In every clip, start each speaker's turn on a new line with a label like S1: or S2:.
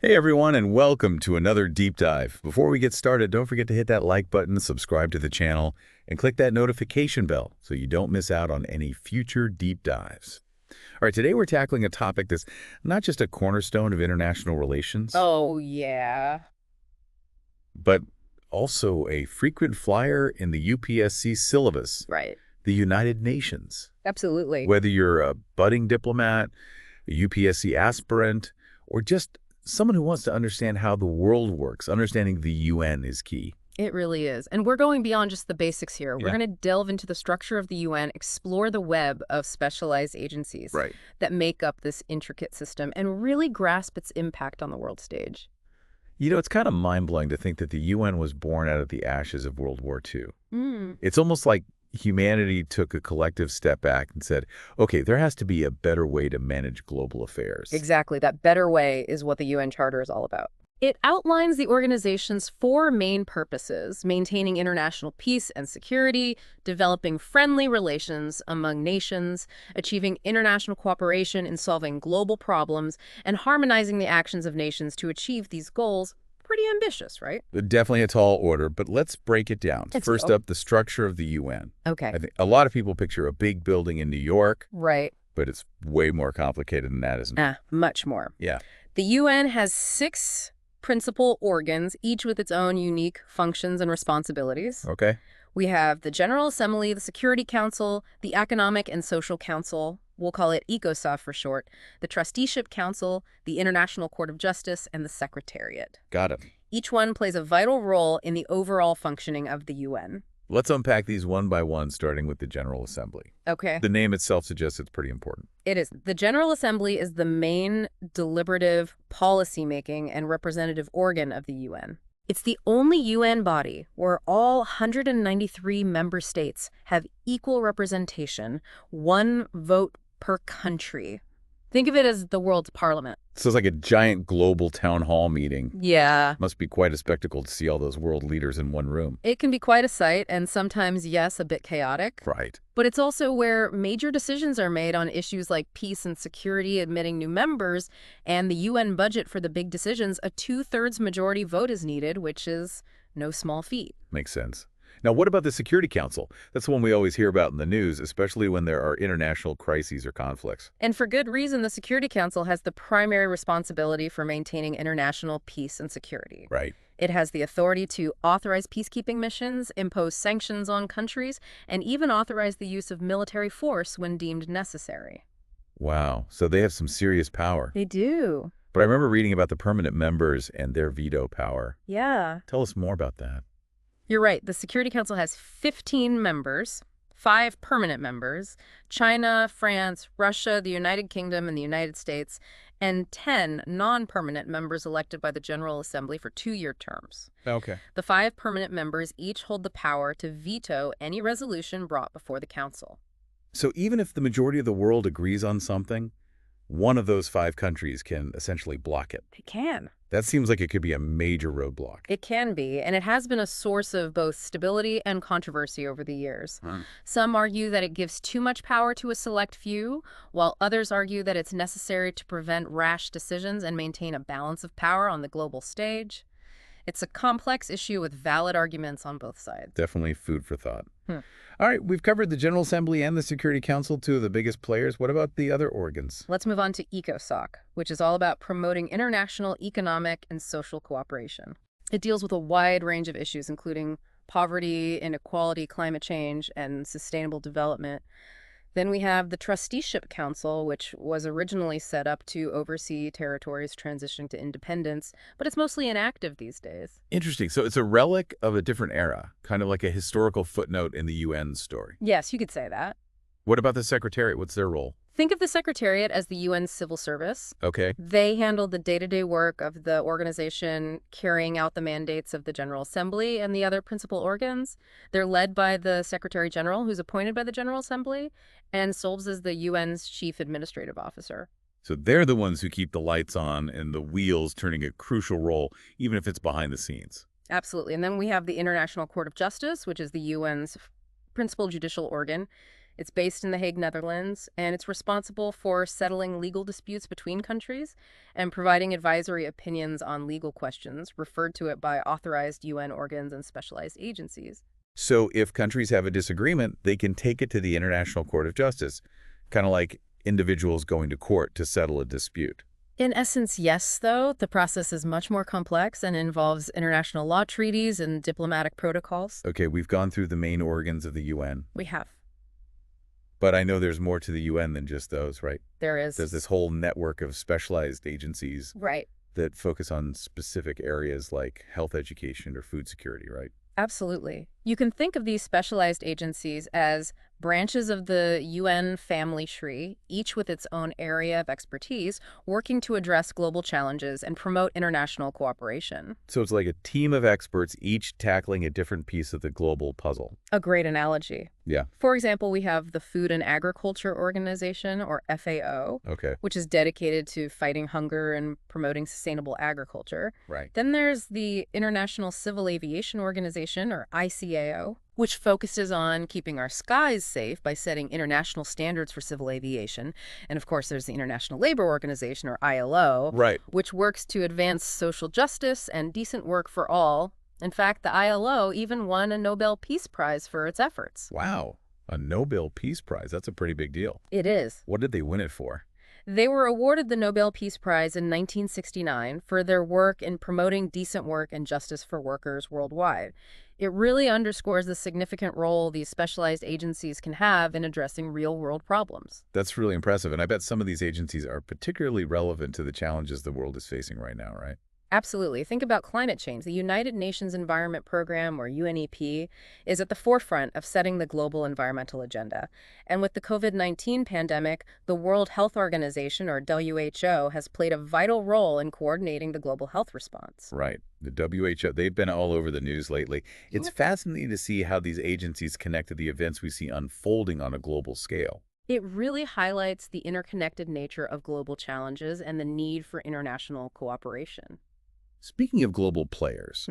S1: Hey everyone, and welcome to another deep dive. Before we get started, don't forget to hit that like button, subscribe to the channel, and click that notification bell so you don't miss out on any future deep dives. All right, today we're tackling a topic that's not just a cornerstone of international relations,
S2: Oh, yeah.
S1: but also a frequent flyer in the UPSC syllabus,
S2: Right.
S1: the United Nations.
S2: Absolutely.
S1: Whether you're a budding diplomat, a UPSC aspirant, or just someone who wants to understand how the world works, understanding the UN is key.
S2: It really is. And we're going beyond just the basics here. We're
S1: Yeah.
S2: going to delve into the structure of the UN, explore the web of specialized agencies
S1: Right.
S2: that make up this intricate system, and really grasp its impact on the world stage.
S1: You know, it's kind of mind-blowing to think that the UN was born out of the ashes of World War II.
S2: Mm.
S1: It's almost like humanity took a collective step back and said, okay, there has to be a better way to manage global affairs.
S2: Exactly. That better way is what the UN Charter is all about. It outlines the organization's four main purposes: maintaining international peace and security, developing friendly relations among nations, achieving international cooperation in solving global problems, and harmonizing the actions of nations to achieve these goals. Pretty ambitious, right?
S1: Definitely a tall order, but let's break it down.
S2: Let's
S1: First
S2: go.
S1: up, the structure of the UN.
S2: Okay.
S1: I think a lot of people picture a big building in New York,
S2: Right.
S1: but it's way more complicated than that, isn't it?
S2: Much more.
S1: Yeah.
S2: The UN has 6 principal organs, each with its own unique functions and responsibilities.
S1: Okay.
S2: We have the General Assembly, the Security Council, the Economic and Social Council, we'll call it ECOSOC for short, the Trusteeship Council, the International Court of Justice, and the Secretariat.
S1: Got it.
S2: Each one plays a vital role in the overall functioning of the UN.
S1: Let's unpack these one by one, starting with the General Assembly.
S2: Okay.
S1: The name itself suggests it's pretty important.
S2: It is. The General Assembly is the main deliberative, policy-making, and representative organ of the UN. It's the only UN body where all 193 member states have equal representation, one vote per country. Think of it as the world's parliament.
S1: So it's like a giant global town hall meeting.
S2: Yeah.
S1: Must be quite a spectacle to see all those world leaders in one room.
S2: It can be quite a sight, and sometimes, yes, a bit chaotic.
S1: Right.
S2: But it's also where major decisions are made on issues like peace and security, admitting new members, and the UN budget for the big decisions. A 2/3 majority vote is needed, which is no small feat.
S1: Makes sense. Now, what about the Security Council? That's the one we always hear about in the news, especially when there are international crises or conflicts.
S2: And for good reason, the Security Council has the primary responsibility for maintaining international peace and security.
S1: Right.
S2: It has the authority to authorize peacekeeping missions, impose sanctions on countries, and even authorize the use of military force when deemed necessary.
S1: Wow. So they have some serious power.
S2: They do.
S1: But I remember reading about the permanent members and their veto power.
S2: Yeah.
S1: Tell us more about that.
S2: You're right. The Security Council has 15 members, 5 permanent members: China, France, Russia, the United Kingdom, and the United States, and 10 non-permanent members elected by the General Assembly for 2-year terms.
S1: Okay.
S2: The 5 permanent members each hold the power to veto any resolution brought before the Council.
S1: So even if the majority of the world agrees on something, one of those 5 countries can essentially block it.
S2: They can.
S1: That seems like it could be a major roadblock.
S2: It can be, and it has been a source of both stability and controversy over the years.
S1: Hmm.
S2: Some argue that it gives too much power to a select few, while others argue that it's necessary to prevent rash decisions and maintain a balance of power on the global stage. It's a complex issue with valid arguments on both sides.
S1: Definitely food for thought.
S2: Hmm.
S1: All right, we've covered the General Assembly and the Security Council, 2 of the biggest players. What about the other organs?
S2: Let's move on to ECOSOC, which is all about promoting international economic and social cooperation. It deals with a wide range of issues, including poverty, inequality, climate change, and sustainable development. Then we have the Trusteeship Council, which was originally set up to oversee territories transitioning to independence, but it's mostly inactive these days.
S1: Interesting. So it's a relic of a different era, kind of like a historical footnote in the UN story.
S2: Yes, you could say that.
S1: What about the Secretariat? What's their role?
S2: Think of the Secretariat as the UN's civil service.
S1: Okay.
S2: They handle the day-to-day work of the organization, carrying out the mandates of the General Assembly and the other principal organs. They're led by the Secretary General, who's appointed by the General Assembly, and serves as the UN's chief administrative officer.
S1: So they're the ones who keep the lights on and the wheels turning a crucial role, even if it's behind the scenes.
S2: Absolutely. And then we have the International Court of Justice, which is the UN's principal judicial organ. It's based in The Hague, Netherlands, and it's responsible for settling legal disputes between countries and providing advisory opinions on legal questions referred to it by authorized UN organs and specialized agencies.
S1: So if countries have a disagreement, they can take it to the International Court of Justice, kind of like individuals going to court to settle a dispute.
S2: In essence, yes, though. The process is much more complex and involves international law treaties and diplomatic protocols.
S1: Okay, we've gone through the main organs of the UN,
S2: We have.
S1: but I know there's more to the UN than just those, right?
S2: There is.
S1: There's this whole network of specialized agencies
S2: Right.
S1: that focus on specific areas like health education or food security, right?
S2: Absolutely. You can think of these specialized agencies as branches of the UN family tree, each with its own area of expertise, working to address global challenges and promote international cooperation.
S1: So it's like a team of experts, each tackling a different piece of the global puzzle.
S2: A great analogy.
S1: Yeah,
S2: For example, we have the Food and Agriculture Organization, or FAO,
S1: okay,
S2: which is dedicated to fighting hunger and promoting sustainable agriculture.
S1: right.
S2: Then there's the International Civil Aviation Organization, or ICAO, which focuses on keeping our skies safe by setting international standards for civil aviation. And of course, there's the International Labor Organization, or ILO,
S1: Right.
S2: which works to advance social justice and decent work for all. In fact, the ILO even won a Nobel Peace Prize for its efforts.
S1: Wow, a Nobel Peace Prize. That's a pretty big deal.
S2: It is.
S1: What did they win it for?
S2: They were awarded the Nobel Peace Prize in 1969 for their work in promoting decent work and justice for workers worldwide. It really underscores the significant role these specialized agencies can have in addressing real-world problems.
S1: That's really impressive, and I bet some of these agencies are particularly relevant to the challenges the world is facing right now, right?
S2: Absolutely. Think about climate change. The United Nations Environment Program, or UNEP, is at the forefront of setting the global environmental agenda. And with the COVID-19 pandemic, the World Health Organization, or WHO, has played a vital role in coordinating the global health response.
S1: Right. The WHO, they've been all over the news lately. It's fascinating to see how these agencies connect to the events we see unfolding on a global scale.
S2: It really highlights the interconnected nature of global challenges and the need for international cooperation.
S1: Speaking of global players,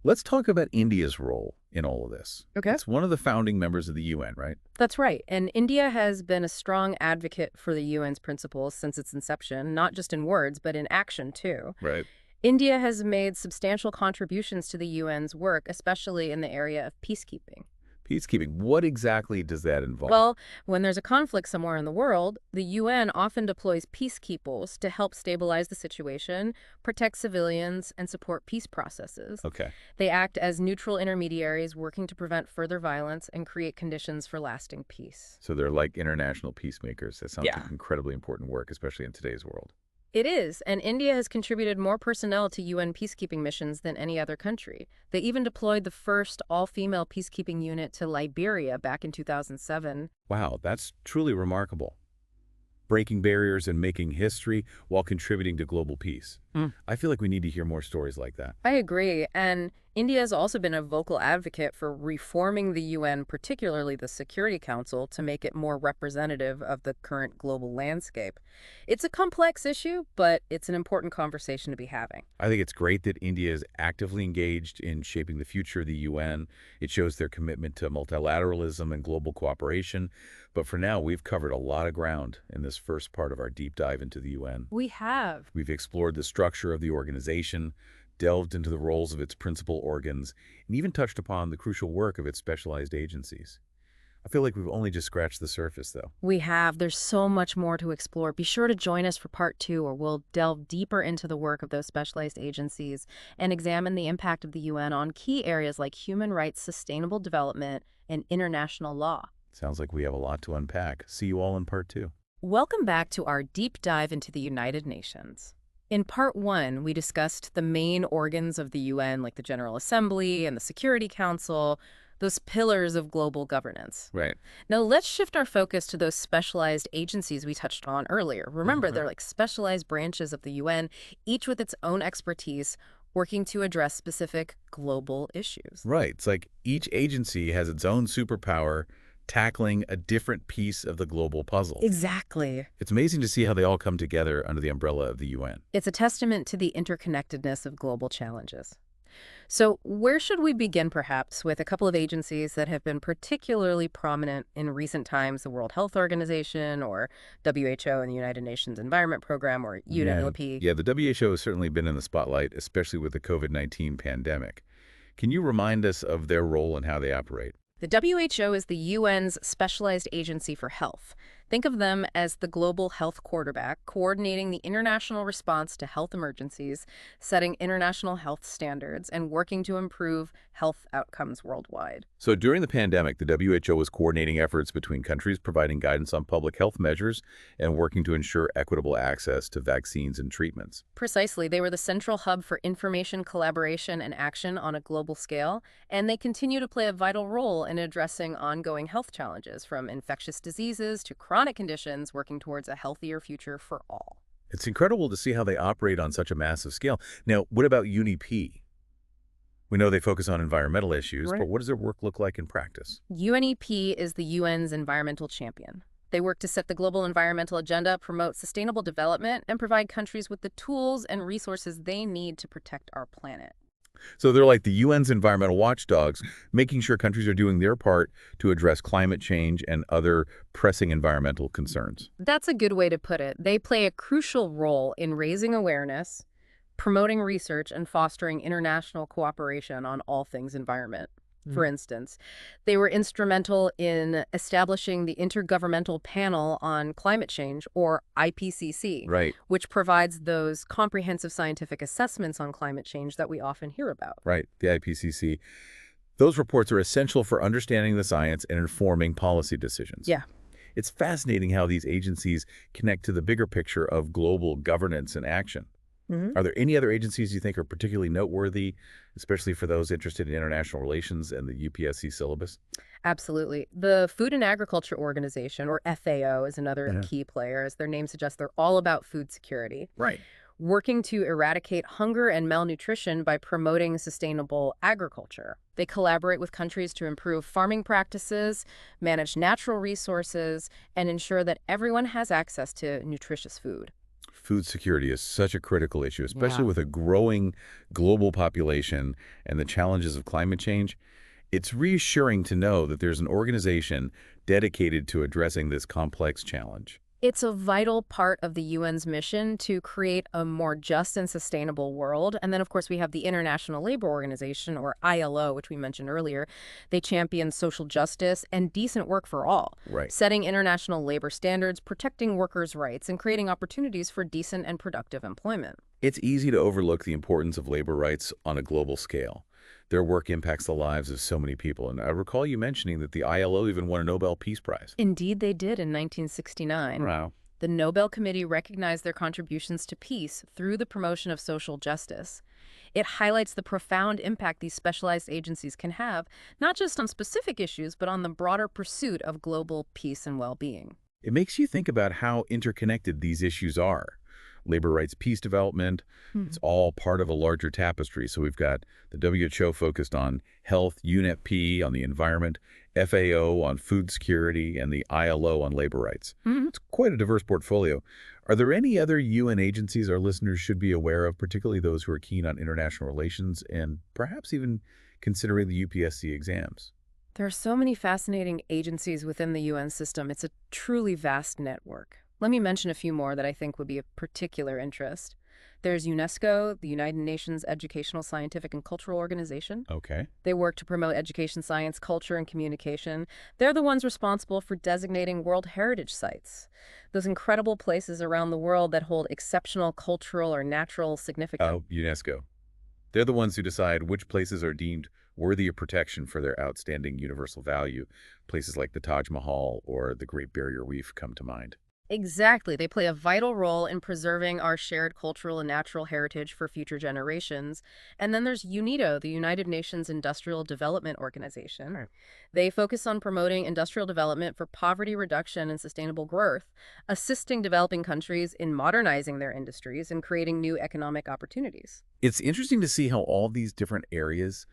S1: let's talk about India's role in all of this.
S2: Okay.
S1: It's one of the founding members of the UN, right?
S2: That's right. And India has been a strong advocate for the UN's principles since its inception, not just in words, but in action, too.
S1: Right.
S2: India has made substantial contributions to the UN's work, especially in the area of peacekeeping.
S1: Peacekeeping, what exactly does that involve?
S2: Well, when there's a conflict somewhere in the world, the UN often deploys peacekeepers to help stabilize the situation, protect civilians, and support peace processes.
S1: Okay.
S2: They act as neutral intermediaries working to prevent further violence and create conditions for lasting peace.
S1: So they're like international peacemakers. That sounds
S2: Yeah.
S1: like incredibly important work, especially in today's world.
S2: It is, and India has contributed more personnel to UN peacekeeping missions than any other country. They even deployed the first all-female peacekeeping unit to Liberia back in 2007.
S1: Wow, that's truly remarkable. Breaking barriers and making history while contributing to global peace. I feel like we need to hear more stories like that.
S2: I agree, and India has also been a vocal advocate for reforming the UN, particularly the Security Council, to make it more representative of the current global landscape. It's a complex issue, but it's an important conversation to be having.
S1: I think it's great that India is actively engaged in shaping the future of the UN. It shows their commitment to multilateralism and global cooperation. But for now, we've covered a lot of ground in this first part of our deep dive into the UN.
S2: We have.
S1: We've explored the structure of the organization, delved into the roles of its principal organs, and even touched upon the crucial work of its specialized agencies. I feel like we've only just scratched the surface, though.
S2: We have. There's so much more to explore. Be sure to join us for part 2, where we'll delve deeper into the work of those specialized agencies and examine the impact of the UN on key areas like human rights, sustainable development, and international law.
S1: Sounds like we have a lot to unpack. See you all in part 2.
S2: Welcome back to our deep dive into the United Nations. In part 1, we discussed the main organs of the UN, like the General Assembly and the Security Council, those pillars of global governance.
S1: Right.
S2: Now, let's shift our focus to those specialized agencies we touched on earlier. Remember, they're like specialized branches of the UN, each with its own expertise, working to address specific global issues.
S1: Right. It's like each agency has its own superpower, tackling a different piece of the global puzzle.
S2: Exactly.
S1: It's amazing to see how they all come together under the umbrella of the UN.
S2: It's a testament to the interconnectedness of global challenges. So where should we begin, perhaps, with a couple of agencies that have been particularly prominent in recent times, the World Health Organization or WHO and the United Nations Environment Program or
S1: Yeah.
S2: UNEP?
S1: Yeah, the WHO has certainly been in the spotlight, especially with the COVID-19 pandemic. Can you remind us of their role and how they operate?
S2: The WHO is the UN's specialized agency for health. Think of them as the global health quarterback, coordinating the international response to health emergencies, setting international health standards, and working to improve health outcomes worldwide.
S1: So during the pandemic, the WHO was coordinating efforts between countries, providing guidance on public health measures, and working to ensure equitable access to vaccines and treatments.
S2: Precisely, they were the central hub for information, collaboration, and action on a global scale, and they continue to play a vital role in addressing ongoing health challenges, from infectious diseases to chronic conditions, working towards a healthier future for all.
S1: It's incredible to see how they operate on such a massive scale. Now, what about UNEP? We know they focus on environmental issues,
S2: Right.
S1: but what does their work look like in practice?
S2: UNEP is the UN's environmental champion. They work to set the global environmental agenda, promote sustainable development, and provide countries with the tools and resources they need to protect our planet.
S1: So they're like the UN's environmental watchdogs, making sure countries are doing their part to address climate change and other pressing environmental concerns.
S2: That's a good way to put it. They play a crucial role in raising awareness, promoting research, and fostering international cooperation on all things environment. For instance, they were instrumental in establishing the Intergovernmental Panel on Climate Change, or IPCC,
S1: Right,
S2: which provides those comprehensive scientific assessments on climate change that we often hear about.
S1: right, the IPCC. Those reports are essential for understanding the science and informing policy decisions.
S2: Yeah.
S1: It's fascinating how these agencies connect to the bigger picture of global governance and action. Are there any other agencies you think are particularly noteworthy, especially for those interested in international relations and the UPSC syllabus?
S2: Absolutely. The Food and Agriculture Organization, or FAO, is another
S1: Yeah.
S2: key player. As their name suggests, they're all about food security,
S1: Right.
S2: working to eradicate hunger and malnutrition by promoting sustainable agriculture. They collaborate with countries to improve farming practices, manage natural resources, and ensure that everyone has access to nutritious food.
S1: Food security is such a critical issue, especially
S2: Yeah.
S1: with a growing global population and the challenges of climate change. It's reassuring to know that there's an organization dedicated to addressing this complex challenge.
S2: It's a vital part of the UN's mission to create a more just and sustainable world. And then, of course, we have the International Labor Organization, or ILO, which we mentioned earlier. They champion social justice and decent work for all,
S1: Right.
S2: setting international labor standards, protecting workers' rights, and creating opportunities for decent and productive employment.
S1: It's easy to overlook the importance of labor rights on a global scale. Their work impacts the lives of so many people. And I recall you mentioning that the ILO even won a Nobel Peace Prize.
S2: Indeed, they did in 1969.
S1: Wow.
S2: The Nobel Committee recognized their contributions to peace through the promotion of social justice. It highlights the profound impact these specialized agencies can have, not just on specific issues, but on the broader pursuit of global peace and well-being.
S1: It makes you think about how interconnected these issues are. Labor rights, peace development, it's all part of a larger tapestry. So we've got the WHO focused on health, UNEP on the environment, FAO on food security, and the ILO on labor rights.
S2: Mhm.
S1: It's quite a diverse portfolio. Are there any other UN agencies our listeners should be aware of, particularly those who are keen on international relations and perhaps even considering the UPSC exams?
S2: There are so many fascinating agencies within the UN system. It's a truly vast network. Let me mention a few more that I think would be of particular interest. There's UNESCO, the United Nations Educational, Scientific, and Cultural Organization.
S1: Okay.
S2: They work to promote education, science, culture, and communication. They're the ones responsible for designating World Heritage Sites, those incredible places around the world that hold exceptional cultural or natural significance.
S1: Oh, UNESCO. They're the ones who decide which places are deemed worthy of protection for their outstanding universal value. Places like the Taj Mahal or the Great Barrier Reef come to mind.
S2: Exactly. They play a vital role in preserving our shared cultural and natural heritage for future generations. And then there's UNIDO, the United Nations Industrial Development Organization.
S1: Right.
S2: They focus on promoting industrial development for poverty reduction and sustainable growth, assisting developing countries in modernizing their industries and creating new economic opportunities.
S1: It's interesting to see how all these different areas,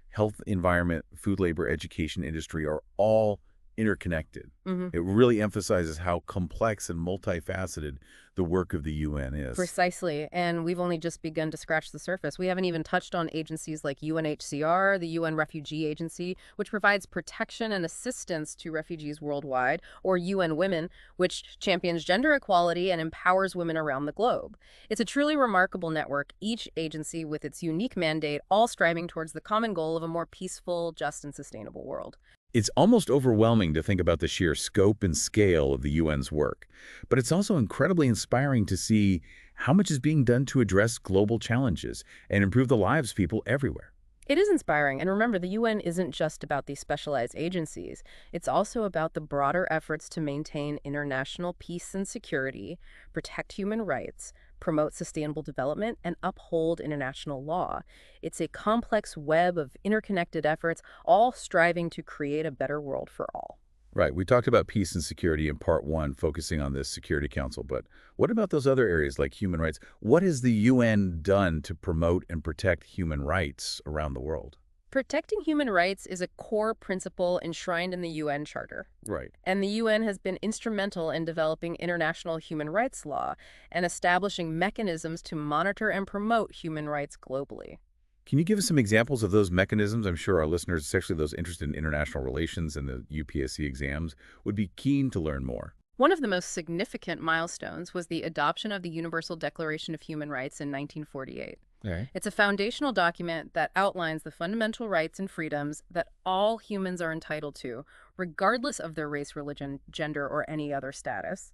S1: health, environment, food, labor, education, industry, are all interconnected.
S2: Hmm.
S1: It really emphasizes how complex and multifaceted the the work of the UN is.
S2: Precisely, and we've only just begun to scratch the surface. We haven't even touched on agencies like UNHCR, the UN Refugee Agency, which provides protection and assistance to refugees worldwide, or UN Women, which champions gender equality and empowers women around the globe. It's a truly remarkable network, each agency with its unique mandate, all striving towards the common goal of a more peaceful, just, and sustainable world.
S1: It's almost overwhelming to think about the sheer scope and scale of the UN's work, but it's also incredibly inspiring to see how much is being done to address global challenges and improve the lives of people everywhere.
S2: It is inspiring, and remember, the UN isn't just about these specialized agencies. It's also about the broader efforts to maintain international peace and security, protect human rights, promote sustainable development, and uphold international law. It's a complex web of interconnected efforts, all striving to create a better world for all.
S1: Right, we talked about peace and security in part one, focusing on this Security Council, but what about those other areas like human rights? What has the UN done to promote and protect human rights around the world?
S2: Protecting human rights is a core principle enshrined in the UN Charter.
S1: Right.
S2: And the UN has been instrumental in developing international human rights law and establishing mechanisms to monitor and promote human rights globally.
S1: Can you give us some examples of those mechanisms? I'm sure our listeners, especially those interested in international relations and the UPSC exams, would be keen to learn more.
S2: One of the most significant milestones was the adoption of the Universal Declaration of Human Rights in 1948.
S1: Okay.
S2: It's a foundational document that outlines the fundamental rights and freedoms that all humans are entitled to, regardless of their race, religion, gender, or any other status.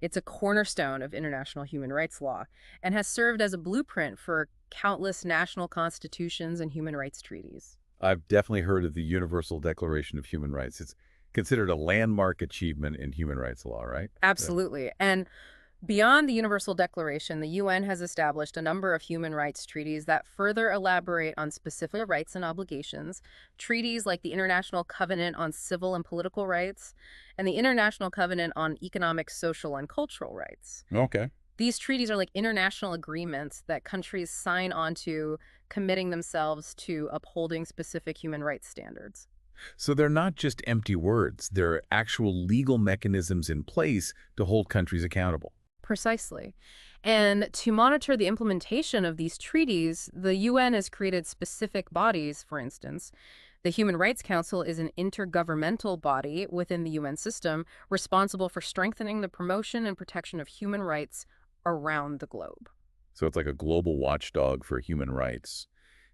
S2: It's a cornerstone of international human rights law and has served as a blueprint for countless national constitutions and human rights treaties.
S1: I've definitely heard of the Universal Declaration of Human Rights. It's considered a landmark achievement in human rights law, right?
S2: Absolutely. And beyond the Universal Declaration, the UN has established a number of human rights treaties that further elaborate on specific rights and obligations. Treaties like the International Covenant on Civil and Political Rights and the International Covenant on Economic, Social, and Cultural Rights.
S1: Okay.
S2: These treaties are like international agreements that countries sign onto, committing themselves to upholding specific human rights standards.
S1: So they're not just empty words. There are actual legal mechanisms in place to hold countries accountable.
S2: Precisely. And to monitor the implementation of these treaties, the UN has created specific bodies, for instance. The Human Rights Council is an intergovernmental body within the UN system responsible for strengthening the promotion and protection of human rights around the globe.
S1: So it's like a global watchdog for human rights,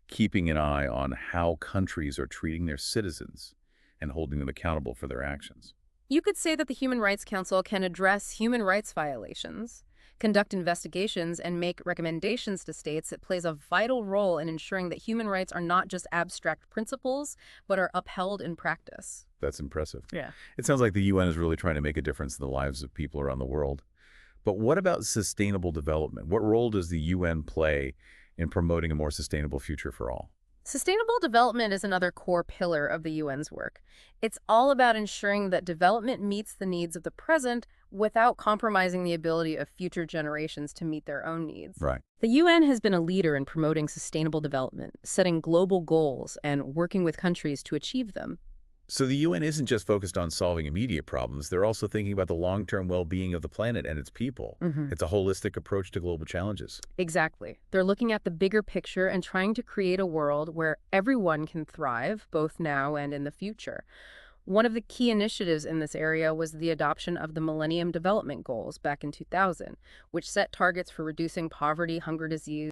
S1: keeping an eye on how countries are treating their citizens and holding them accountable for their actions.
S2: You could say that the Human Rights Council can address human rights violations, conduct investigations, and make recommendations to states. It plays a vital role in ensuring that human rights are not just abstract principles, but are upheld in practice.
S1: That's impressive.
S2: Yeah.
S1: It sounds like the UN is really trying to make a difference in the lives of people around the world. But what about sustainable development? What role does the UN play in promoting a more sustainable future for all?
S2: Sustainable development is another core pillar of the UN's work. It's all about ensuring that development meets the needs of the present without compromising the ability of future generations to meet their own needs.
S1: Right.
S2: The UN has been a leader in promoting sustainable development, setting global goals, and working with countries to achieve them.
S1: So the UN isn't just focused on solving immediate problems. They're also thinking about the long-term well-being of the planet and its people. It's a holistic approach to global challenges.
S2: Exactly. They're looking at the bigger picture and trying to create a world where everyone can thrive, both now and in the future. One of the key initiatives in this area was the adoption of the Millennium Development Goals back in 2000, which set targets for reducing poverty, hunger, disease,